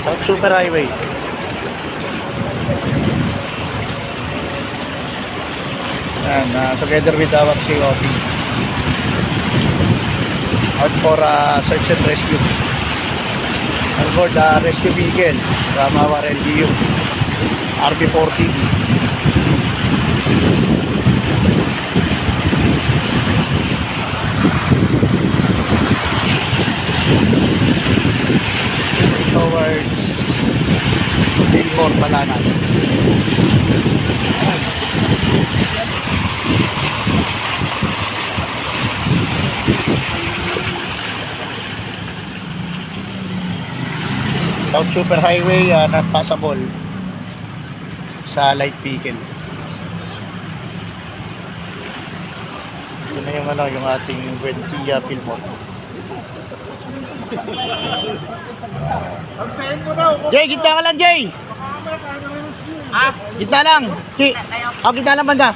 South Super Highway. And together with our COP. Out for search and rescue. On board the rescue vehicle from our LGU. RB-40. Towards Billboard Balanan. South Super Highway, not passable sa light vehicle. Ito na yung ating Buendia Fillmore. Jay, gitna ka lang, Jay. Gitna lang. Gitna lang banda.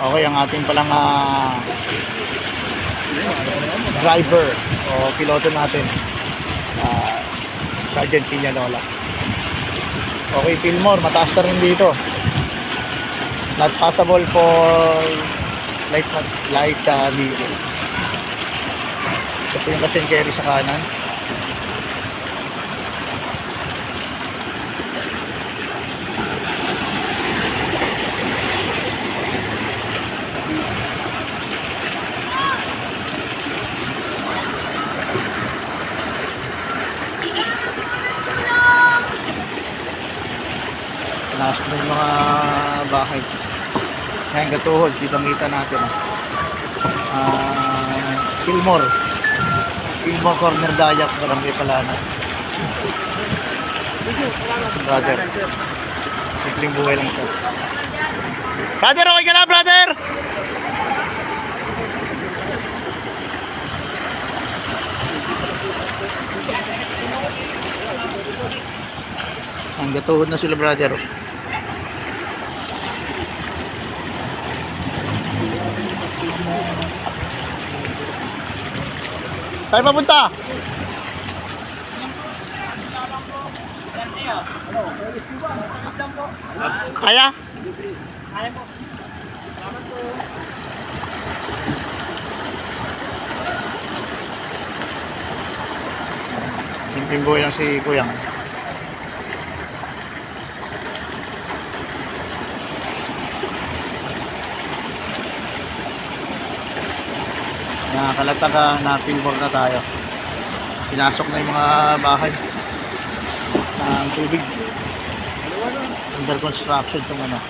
Okay, ang ating palang driver o piloto natin, Sergeant Piñalola. Okay, Fillmore, mataas na rin dito. Not passable for light vehicle. Ito yung cash and carry sa kanan. Nasa na yung mga bahay. Ngayon gatuhod, kitang-kita natin. Fillmore Corner Dayak, Barangay Palanan. Brother, simpleng buhay lang ito. Brother, okay ka na, brother? Ang gatuhod na sila, brother. Saan papunta? Kaya? Kaya po. Simpleng buhay lang si Kuyang. Nakakalataga na Fillmore na tayo. Pinasok na yung mga bahay ng tubig. Under construction itong ano.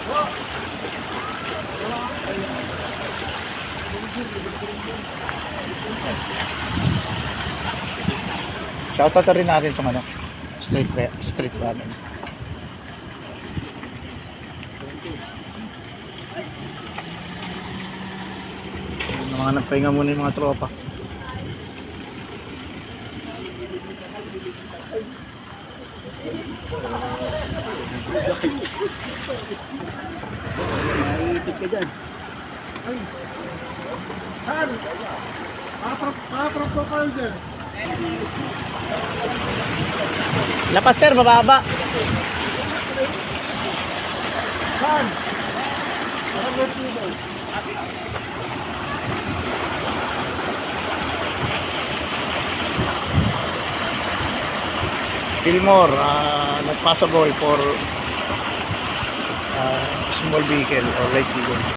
Shoutout rin natin itong ano, street ramen. Mga nagpahinga muna yung mga tropa. Naitip ka dyan. Ay! Saan? Makatrap ko kayo dyan. Lapas sir, bababa. Saan? Fillmore, not passable for small vehicle or light vehicle.